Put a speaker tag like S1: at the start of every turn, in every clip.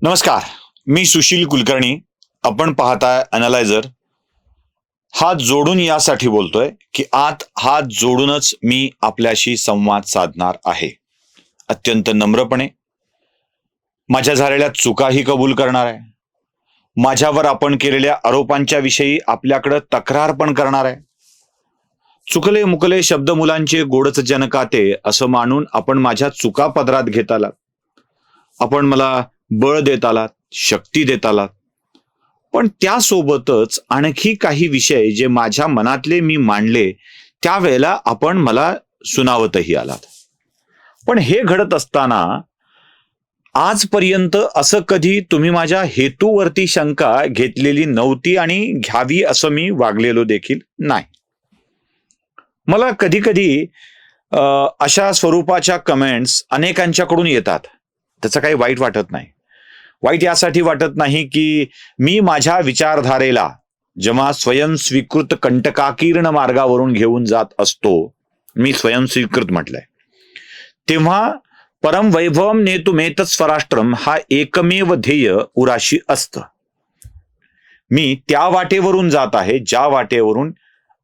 S1: नमस्कार, मी सुशील कुलकर्णी. आपण पाहताय अनालायझर. हात जोडून यासाठी बोलतोय की आत हात जोडूनच मी आपल्याशी संवाद साधणार आहे. अत्यंत नम्रपणे माझ्या झालेल्या चुकाही कबूल करणार आहे. माझ्यावर आपण केलेल्या आरोपांच्या विषयी आपल्याकडे तक्रार पण करणार आहे. चुकले मुकले शब्द मुलांचे गोडच जनकाते असं मानून आपण माझ्या चुका पदरात घेत आलात. आपण मला बळ देत आलात, शक्ती देत आलात. पण त्यासोबतच आणखी काही विषय जे माझ्या मनातले मी मांडले त्यावेळेला आपण मला सुनावतही आलात. पण हे घडत असताना आजपर्यंत असं कधी तुम्ही माझ्या हेतूवरती शंका घेतलेली नव्हती आणि घ्यावी असं मी वागलेलो देखील नाही. मला कधी कधी अशा स्वरूपाच्या कमेंट्स अनेकांच्याकडून येतात. त्याचं काही वाईट वाटत नाही. वाईट यासाठी वाटत नाही की मी माझ्या विचारधारेला जेव्हा स्वयंस्वीकृत कंटकाकीर्ण मार्गावरून घेऊन जात असतो, मी स्वयंस्वीकृत म्हटलंय, तेव्हा परम वैभवम नेतुमेतत् स्वराष्ट्रम हा एकमेव ध्येय उराशी असतं. मी त्या वाटेवरून जात आहे ज्या वाटेवरून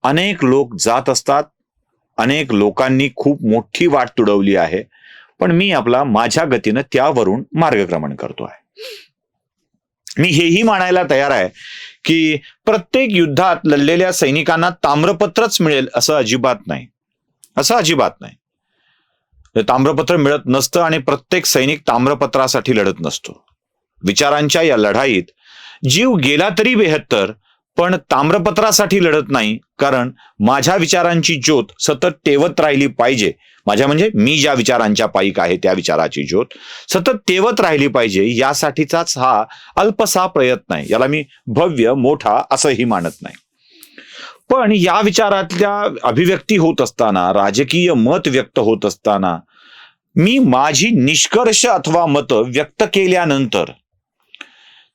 S1: अनेक लोक जात असतात. अनेक लोकांनी खूप मोठी वाट तुडवली आहे, पण मी आपला माझ्या गतीनं त्यावरून मार्गक्रमण करतो आहे. मी हेही मानायला तयार आहे की प्रत्येक युद्धात लढलेल्या सैनिकांना ताम्रपत्रच मिळेल असं अजिबात नाही. असं अजिबात नाही. ताम्रपत्र मिळत नसतं आणि प्रत्येक सैनिक ताम्रपत्रासाठी लढत नसतो. विचारांच्या या लढाईत जीव गेला तरी बेहत्तर, पण ताम्रपत्रासाठी लढत नाही. कारण माझ्या विचारांची ज्योत सतत तेवत राहिली पाहिजे. माझ्या म्हणजे मी ज्या विचारांच्या पायीक आहे त्या विचाराची ज्योत सतत तेवत राहिली पाहिजे, यासाठीचाच हा अल्पसा प्रयत्न आहे. याला मी भव्य मोठा असंही मानत नाही. पण या विचारातल्या अभिव्यक्ती होत असताना, राजकीय मत व्यक्त होत असताना, मी माझी निष्कर्ष अथवा मत व्यक्त केल्यानंतर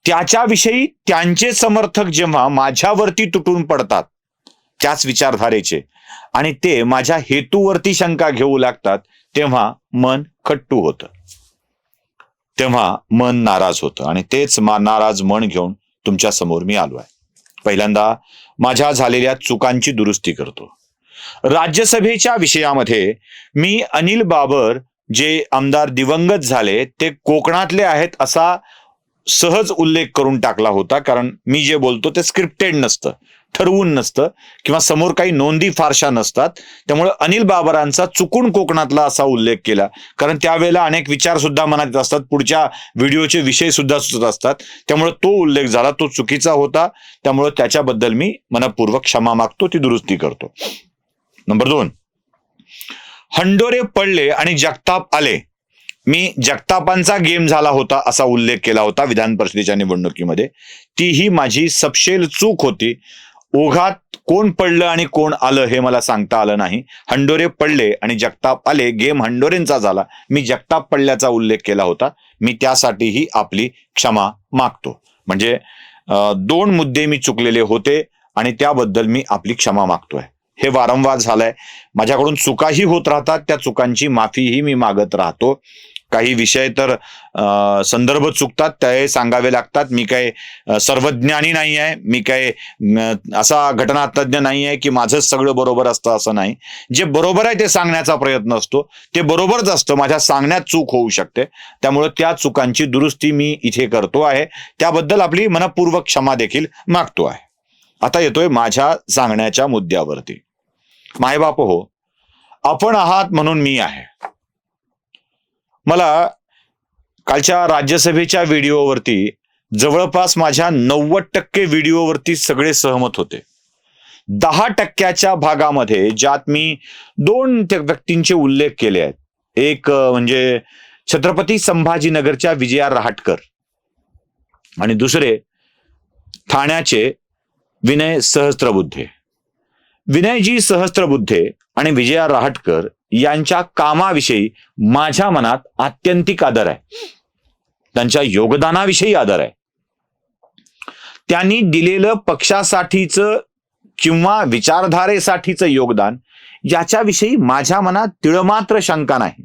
S1: त्याच्याविषयी त्यांचे समर्थक जेव्हा माझ्यावरती तुटून पडतात त्याच विचारधारेचे, आणि ते माझ्या हेतूवरती शंका घेऊ लागतात, तेव्हा मन खट्टू होतं, तेव्हा मन नाराज होतं. आणि तेच नाराज मन घेऊन तुमच्या समोर मी आलो आहे. पहिल्यांदा माझ्या झालेल्या चुकांची दुरुस्ती करतो. राज्यसभेच्या विषयामध्ये मी अनिल बाबर जे आमदार दिवंगत झाले ते कोकणातले आहेत असा सहज उल्लेख करून टाकला होता. कारण मी जे बोलतो ते स्क्रिप्टेड नसतं, ठरवून नसतं, किंवा समोर काही नोंदी फारशा नसतात. त्यामुळे अनिल बाबरांचा चुकून कोकणातला असा उल्लेख केला. कारण त्यावेळेला अनेक विचार सुद्धा मनात येत असतात, पुढच्या व्हिडिओचे विषय सुद्धा सुचत असतात. त्यामुळे तो उल्लेख झाला, तो चुकीचा होता. त्यामुळे त्याच्याबद्दल मी मनपूर्वक क्षमा मागतो, ती दुरुस्ती करतो. नंबर 2, हंडोरे पडले आणि जगताप आले. मी जगतापांचा गेम झाला होता असा उल्लेख केला होता विधान परिषदेच्या निवडणुकीमध्ये. तीही माझी सपशेल चूक होती. ओघात कोण पडलं आणि कोण आलं हे मला सांगता आलं नाही. हंडोरे पडले आणि जगताप आले, गेम हंडोरेंचा झाला. मी जगताप पडल्याचा उल्लेख केला होता. मी त्यासाठीही आपली क्षमा मागतो. म्हणजे 2 मुद्दे मी चुकलेले होते आणि त्याबद्दल मी आपली क्षमा मागतोय. हे वारंवार झालंय. माझ्याकडून चुकाही होत राहतात, त्या चुकांची माफीही मी मागत राहतो. काही विषय तर संदर्भ चुकतात, ते सांगावे लागतात. मी काय सर्वज्ञानी नाही आहे, मी काय असा घटनातज्ञ नाही आहे की माझंच सगळं बरोबर असतं असं नाही. जे बरोबर आहे ते सांगण्याचा प्रयत्न असतो, ते बरोबरच असतं. माझ्या सांगण्यात चूक होऊ शकते, त्यामुळे त्या चुकांची दुरुस्ती मी इथे करतो आहे. त्याबद्दल आपली मनपूर्वक क्षमा देखील मागतो आहे. आता येतोय माझ्या सांगण्याच्या मुद्द्यावरती. मायबाप हो, आपण आहात म्हणून मी आहे. मला कालच्या राज्यसभेच्या व्हिडिओवरती जवळपास माझ्या 90% व्हिडिओवरती सगळे सहमत होते. 10% भागामध्ये ज्यात मी 2 व्यक्तींचे उल्लेख केले आहेत. एक म्हणजे छत्रपती संभाजीनगरच्या विजया रहाटकर आणि दुसरे ठाण्याचे विनय सहस्त्रबुद्धे. विनयजी सहस्त्रबुद्धे आणि विजया रहाटकर यांच्या कामाविषयी माझ्या मनात आत्यंतिक आदर आहे. त्यांच्या योगदानाविषयी आदर आहे. त्यांनी दिलेलं पक्षासाठीचं किंवा विचारधारेसाठीचं योगदान याच्याविषयी माझ्या मनात तिळमात्र शंका नाही.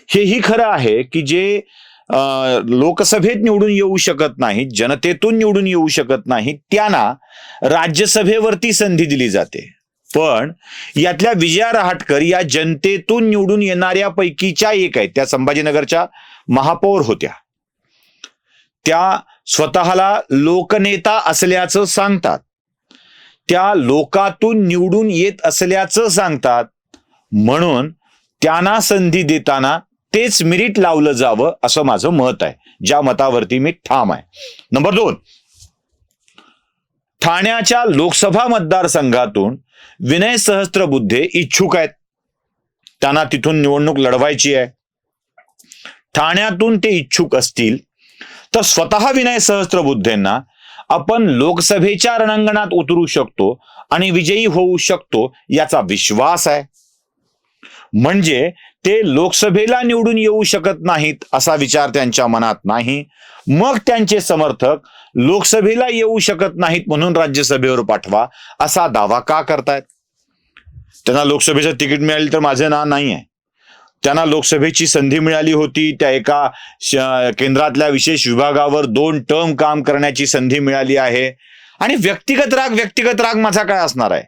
S1: हेही खरं आहे की जे लोकसभेत निवडून येऊ शकत नाहीत, जनतेतून निवडून येऊ शकत नाहीत, त्यांना राज्यसभेवरती संधी दिली जाते. पण यातल्या विजया रहाटकर या जनतेतून निवडून येणाऱ्या पैकीच्या एक आहेत. त्या संभाजीनगरच्या महापौर होत्या. त्या स्वतःला लोकनेता असल्याचं सांगतात, त्या लोकातून निवडून येत असल्याचं सांगतात. म्हणून त्यांना संधी देताना तेच मेरिट लावलं जावं असं माझं मत आहे, ज्या मतावरती मी ठाम आहे. नंबर 2, ठाण्याच्या लोकसभा मतदारसंघातून विनय सहस्त्रबुद्धे इच्छुक आहेत. त्यांना तिथून निवडणूक लढवायची आहे. ठाण्यातून ते इच्छुक असतील तर स्वतः विनय सहस्त्रबुद्धेंना आपण लोकसभेच्या रणांगणात उतरू शकतो आणि विजयी होऊ शकतो याचा विश्वास आहे. म्हणजे ते लोकसभेला निवडून येऊ शकत नाहीत असा विचार त्यांच्या मनात नाही. मग त्यांचे समर्थक लोकसभेला येऊ शकत नाहीत म्हणून राज्यसभेवर पाठवा असा दावा का करतायत? त्यांना लोकसभेचं तिकीट मिळालं तर माझं नाव नाही आहे. त्यांना लोकसभेची संधी मिळाली होती, त्या एका केंद्रातल्या विशेष विभागावर 2 टर्म काम करण्याची संधी मिळाली आहे. आणि व्यक्तिगत राग माझा काय असणार आहे?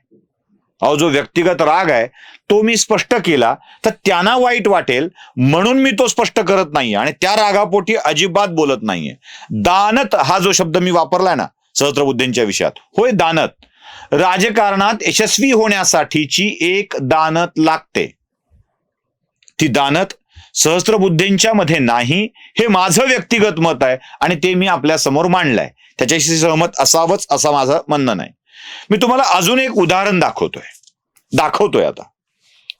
S1: अहो, जो व्यक्तिगत राग आहे तो मी स्पष्ट केला तर त्यांना वाईट वाटेल म्हणून मी तो स्पष्ट करत नाहीये आणि त्या रागापोटी अजिबात बोलत नाहीये. दानत हा जो शब्द मी वापरलाय ना सहस्त्रबुद्धेंच्या विषयात, होय दानत. राजकारणात यशस्वी होण्यासाठीची एक दानत लागते. ती दानत सहस्त्रबुद्धेंच्या मध्ये नाही, हे माझं व्यक्तिगत मत आहे आणि ते मी आपल्या समोर मांडलंय. त्याच्याशी सहमत असावंच असं माझं म्हणणं नाही. मी तुम्हाला अजून एक उदाहरण दाखवतोय आता.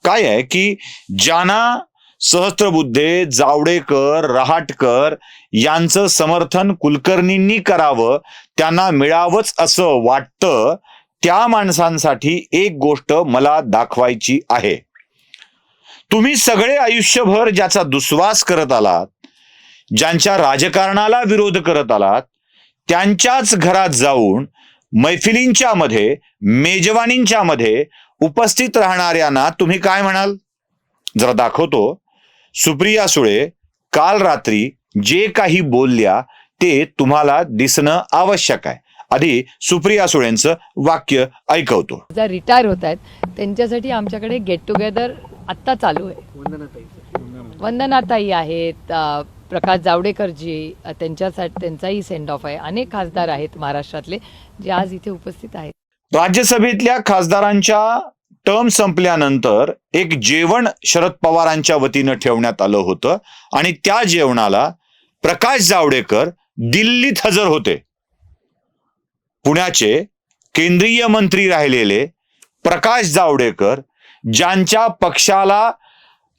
S1: काय आहे की ज्यांना सहस्त्रबुद्धे, जावडेकर, रहाटकर यांचं समर्थन कुलकर्णींनी करावं, त्यांना मिळावंच असं वाटतं, त्या माणसांसाठी एक गोष्ट मला दाखवायची आहे. तुम्ही सगळे आयुष्यभर ज्याचा दुस्वास करत आलात, ज्यांच्या राजकारणाला विरोध करत आलात, त्यांच्याच घरात जाऊन मैफिलींच्या मध्ये, मेजवानींच्या मध्ये उपस्थित राहणाऱ्यांना तुम्ही काय म्हणाल? जरा दाखवतो. सुप्रिया सुळे काल रात्री जे काही बोलल्या ते तुम्हाला दिसणं आवश्यक आहे. आधी सुप्रिया सुळेंचं वाक्य ऐकवतो.
S2: जर रिटायर होत आहेत त्यांच्यासाठी आमच्याकडे गेट टुगेदर आत्ता चालू आहे. वंदनाताई आहेत, प्रकाश जावडेकरजी, त्यांचाही सेंड ऑफ आहे. अनेक खासदार आहेत महाराष्ट्रातले जे आज इथे उपस्थित आहेत.
S1: राज्यसभेतल्या खासदारांच्या टर्म संपल्यानंतर एक जेवण शरद पवारांच्या वतीनं ठेवण्यात आलं होतं आणि त्या जेवणाला प्रकाश जावडेकर दिल्लीत हजर होते. पुण्याचे केंद्रीय मंत्री राहिलेले प्रकाश जावडेकर, ज्यांच्या पक्षाला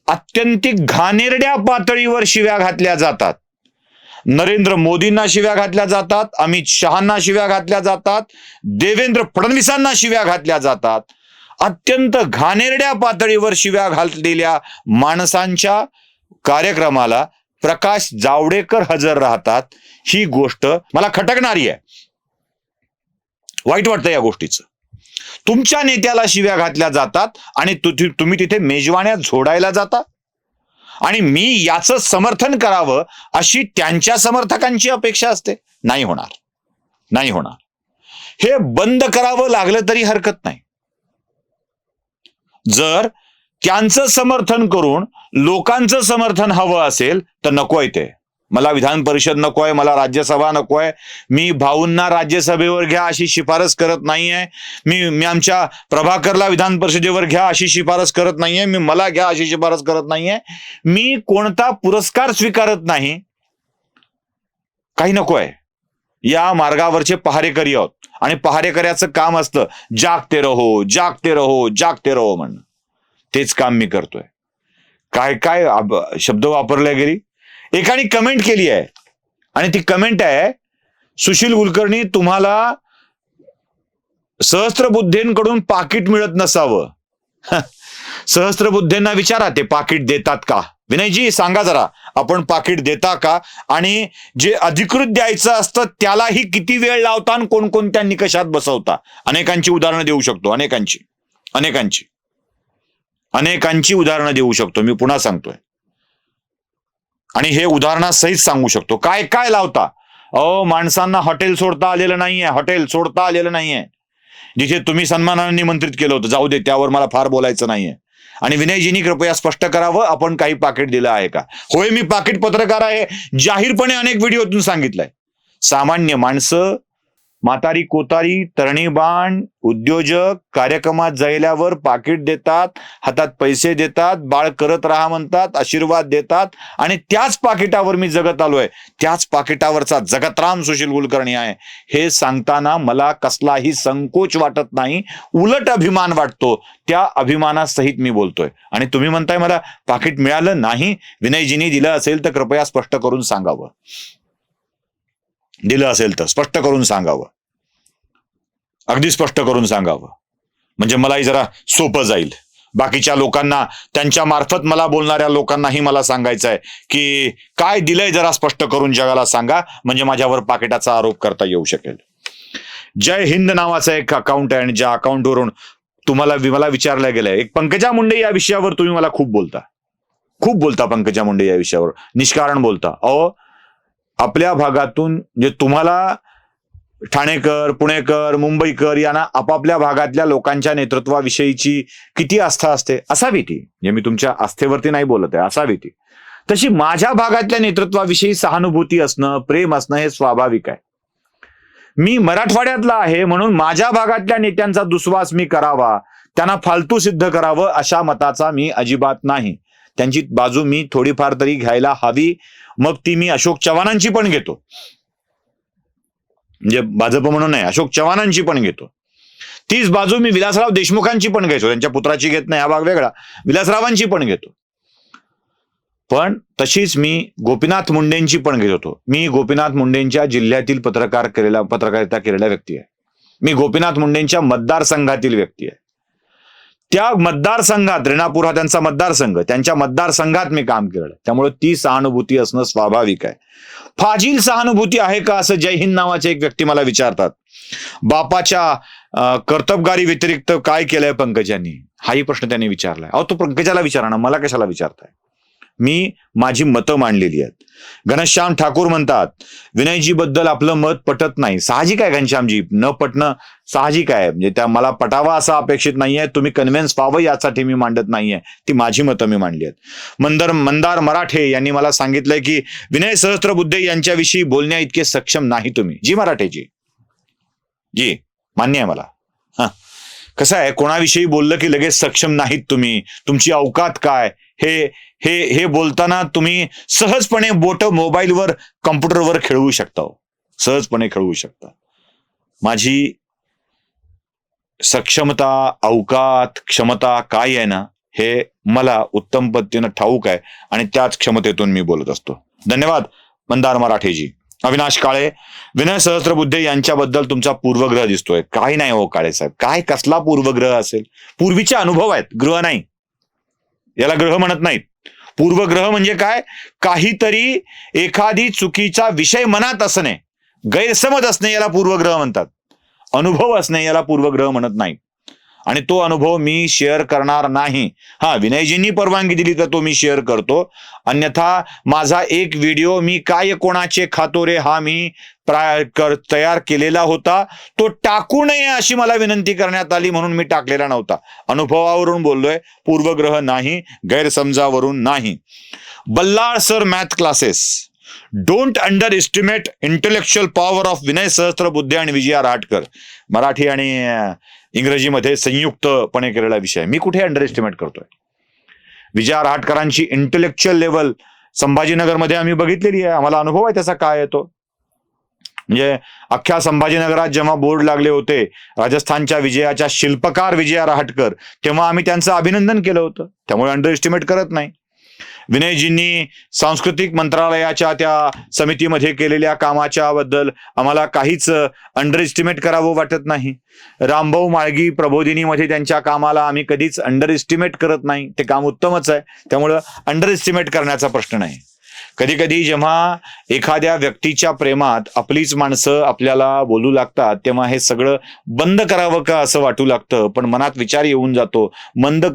S1: अत्यंतिक घाणेरड्या पातळीवर शिव्या घातल्या जातात, नरेंद्र मोदींना शिव्या घातल्या जातात, अमित शहांना शिव्या घातल्या जातात, देवेंद्र फडणवीसांना शिव्या घातल्या जातात, अत्यंत घाणेरड्या पातळीवर शिव्या घातलेल्या माणसांच्या कार्यक्रमाला प्रकाश जावडेकर हजर राहतात. ही गोष्ट मला खटकणारी आहे. वाईट वाटतं या गोष्टीचं. तुमच्या नेत्याला शिव्या घातल्या जातात आणि तुम्ही तिथे मेजवान्या झोडायला जाता आणि मी याचं समर्थन करावं अशी त्यांच्या समर्थकांची अपेक्षा असते. नाही होणार. हे बंद करावं लागलं तरी हरकत नाही. जर त्यांचं समर्थन करून लोकांचं समर्थन हवं असेल तर नकोय ते. मला विधान परिषद नकोय, मला राज्यसभा नकोय. मी भाऊंना राज्यसभेवर घ्या अशी शिफारस करत नाहीये. मी आमच्या प्रभाकरला विधान परिषदेवर घ्या अशी शिफारस करत नाहीये. मी मला घ्या अशी शिफारस करत नाहीये. मी कोणता पुरस्कार स्वीकारत नाही. काही नकोय. या मार्गावरचे पहारेकरी आहोत आणि पहारेकऱ्याचं काम असतं जागते रहो म्हणणं. तेच काम मी करतोय. काय शब्द वापरले गेली. एकाने कमेंट केली आहे आणि ती कमेंट आहे, सुशील कुलकर्णी तुम्हाला सहस्त्रबुद्धेंकडून पाकिट मिळत नसावं. सहस्त्रबुद्धेंना विचारा ते पाकिट देतात का. विनयजी सांगा जरा, आपण पाकिट देता का आणि जे अधिकृत द्यायचं असतं त्यालाही किती वेळ लावता आणि कोणकोणत्या निकषात बसवता. अनेकांची उदाहरणं देऊ शकतो. अनेकांची उदाहरणं देऊ शकतो. मी पुन्हा सांगतोय, आणि हे उदाहरणासहित सांगू शकतो. काय काय लावता? माणसांना हॉटेल सोडता आलेलं नाहीये, हॉटेल सोडता आलेलं नाहीये. जिथे तुम्ही सन्मानाने निमंत्रित केलं होतं, जाऊ दे, त्यावर मला फार बोलायचं नाहीये. आणि विनयजींनी कृपया स्पष्ट करावं, आपण काही पाकिट दिलं आहे का? होय, मी पाकिट पत्रकार आहे, जाहीरपणे अनेक व्हिडिओतून सांगितलंय. सामान्य माणसं, म्हातारी कोतारी, तरणीबाण, उद्योजक कार्यक्रमात जायल्यावर पाकिट देतात, हातात पैसे देतात, बाळ करत राहा म्हणतात, आशीर्वाद देतात, आणि त्याच पाकिटावर मी जगत आलोय, त्याच पाकिटावरचा जगतराम सुशील कुलकर्णी आहे. हे सांगताना मला कसलाही संकोच वाटत नाही, उलट अभिमान वाटतो. त्या अभिमानासहित मी बोलतोय. आणि तुम्ही म्हणताय मला पाकिट मिळालं नाही, विनयजींनी दिलं असेल तर कृपया स्पष्ट करून सांगावं. दिलं असेल तर स्पष्ट करून सांगावं, अगदी स्पष्ट करून सांगावं, म्हणजे मलाही जरा सोपं जाईल. बाकीच्या लोकांना, त्यांच्या मार्फत मला बोलणाऱ्या लोकांनाही मला सांगायचं आहे की काय दिलंय जरा स्पष्ट करून जगाला सांगा, म्हणजे माझ्यावर पाकिटाचा आरोप करता येऊ शकेल. जय हिंद नावाचं एक अकाउंट आहे, आणि ज्या अकाउंटवरून मला विचारलं गेलंय, एक पंकजा मुंडे या विषयावर तुम्ही मला खूप बोलता पंकजा मुंडे या विषयावर निष्कारण बोलता. आपल्या भागातून जे तुम्हाला ठाणेकर, पुणेकर, मुंबईकर यांना आपापल्या भागातल्या लोकांच्या नेतृत्वाविषयीची किती आस्था असते, असावी ती. म्हणजे मी तुमच्या आस्थेवरती नाही बोलत आहे, असावी ती. तशी माझ्या भागातल्या नेतृत्वाविषयी सहानुभूती असणं, प्रेम असणं हे स्वाभाविक आहे. मी मराठवाड्यातला आहे म्हणून माझ्या भागातल्या नेत्यांचा दुस्वास मी करावा, त्यांना फालतू सिद्ध करावं अशा मताचा मी अजिबात नाही. त्यांची बाजू मी थोडीफार तरी घ्यायला हवी. मग ती मी अशोक चव्हाणांची पण घेतो, म्हणजे भाजप म्हणून नाही, अशोक चव्हाणांची पण घेतो. तीच बाजू मी विलासराव देशमुखांची पण घेतो, त्यांच्या पुत्राची घेत नाही, हा भाग वेगळा, विलासरावांची पण घेतो. पण तशीच मी गोपीनाथ मुंडेंची पण घेत होतो. मी गोपीनाथ मुंडेंच्या जिल्ह्यातील पत्रकारिता केलेला व्यक्ती आहे. मी गोपीनाथ मुंडेंच्या मतदारसंघातील व्यक्ती आहे. त्या मतदारसंघात, रेणापूर हा त्यांचा मतदारसंघ, त्यांच्या मतदारसंघात मी काम केलं. त्यामुळे ती सहानुभूती असणं स्वाभाविक आहे. फाजील सहानुभूती आहे का, असं जय हिंद नावाचे एक व्यक्ती मला विचारतात. बापाच्या कर्तबगारी व्यतिरिक्त काय केलंय पंकजांनी, हाही प्रश्न त्यांनी विचारलाय. तो पंकजाला विचारा ना, मला कशाला विचारताय? मी माझी मतं मांडलेली आहेत. घनश्याम ठाकूर म्हणतात विनयजी बद्दल आपलं मत पटत नाही. साहजिक आहे घनश्यामजी, न पटणं साहजिक आहे. म्हणजे त्या मला पटावा असं अपेक्षित नाहीये, तुम्ही कन्व्हिन्स व्हावं यासाठी मी मांडत नाहीये, ती माझी मतं मी मांडली आहेत. मंदार मराठे यांनी मला सांगितलंय की विनय सहस्त्रबुद्धे यांच्याविषयी बोलण्या इतके सक्षम नाही तुम्ही. जी मराठेजी, जी मान्य आहे मला. कसं आहे, कोणाविषयी बोललं की लगेच सक्षम नाहीत तुम्ही, तुमची अवकात काय, हे बोलताना तुम्ही सहजपणे बोट मोबाईलवर, कम्प्युटरवर खेळवू शकता, सहजपणे खेळवू शकता. माझी सक्षमता, अवकात, क्षमता काय आहे ना, हे मला उत्तम पद्धतीनं ठाऊक आहे, आणि त्याच क्षमतेतून मी बोलत असतो. धन्यवाद मंदार मराठेजी. अविनाश काळे, विनय सहस्त्रबुद्धे यांच्याबद्दल तुमचा पूर्वग्रह दिसतोय. काही नाही हो काळे साहेब, काय कसला पूर्वग्रह असेल? पूर्वीचे अनुभव आहेत, ग्रह नाही. याला ग्रह म्हणत नाहीत. पूर्वग्रह म्हणजे काय? काहीतरी एखादी चुकीचा विषय मनात असणे, गैरसमज असणे याला पूर्वग्रह म्हणतात. अनुभव असणे याला पूर्वग्रह म्हणत नाही. आणि तो अनुभव मी शेअर करणार नाही. विनयजींनी परवानगी दिली तर तो मी शेअर करतो, अन्यथा माझा एक व्हिडिओ मी काय कोणाचे खातो रे हा मी तयार केलेला होता, तो टाकू नये अशी मला विनंती करण्यात आली म्हणून मी टाकलेला नव्हता. अनुभवावरून बोललोय, पूर्वग्रह नाही, गैरसमजावरून नाही. Ballal sir math classes, don't under estimate intellectual power of Vinay Sahasrabuddhe आणि विजया रहाटकर. मराठी आणि इंग्रजीमध्ये संयुक्तपणे केलेला विषय. मी कुठे अंडर एस्टिमेट करतोय? विजया रहाटकरांची इंटेलेक्च्युअल लेवल संभाजीनगरमध्ये आम्ही बघितलेली आहे, आम्हाला अनुभव आहे त्याचा काय येतो. म्हणजे अख्ख्या संभाजीनगरात जेव्हा बोर्ड लागले होते राजस्थानच्या विजयाच्या शिल्पकार विजया रहाटकर, तेव्हा आम्ही त्यांचं अभिनंदन केलं होतं. त्यामुळे अंडर एस्टिमेट करत नाही. विनयजींनी सांस्कृतिक मंत्रालयाच्या त्या समितीमध्ये केलेल्या कामाच्या बद्दल आम्हाला काहीच अंडर एस्टिमेट करावं वाटत नाही. रामभाऊ माळगी प्रबोधिनीमध्ये त्यांच्या कामाला आम्ही कधीच अंडर एस्टिमेट करत नाही, ते काम उत्तमच आहे, त्यामुळं अंडर एस्टिमेट करण्याचा प्रश्न नाही. कधी कधी जेव्हा एखाद्या व्यक्तीच्या प्रेमात आपलीच माणसं आपल्याला बोलू लागतात तेव्हा हे सगळं बंद करावं का असं वाटू लागतं. पण मनात विचार येऊन जातो, बंद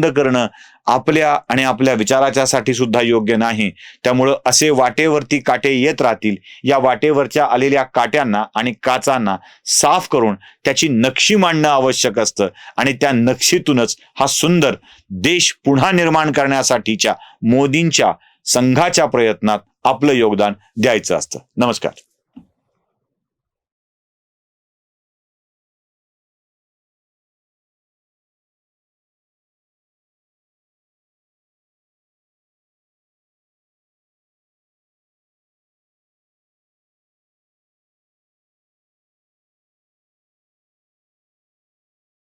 S1: करणं आपल्या आणि आपल्या विचाराच्यासाठी सुद्धा योग्य नाही. त्यामुळं असे वाटेवरती काटे येत राहतील. या वाटेवरच्या आलेल्या काट्यांना आणि काचांना साफ करून त्याची नक्षी मांडणं आवश्यक असतं आणि त्या नक्षीतूनच हा सुंदर देश पुन्हा निर्माण करण्यासाठीच्या मोदींच्या संघाच्या प्रयत्नात आपलं योगदान द्यायचं असतं. नमस्कार.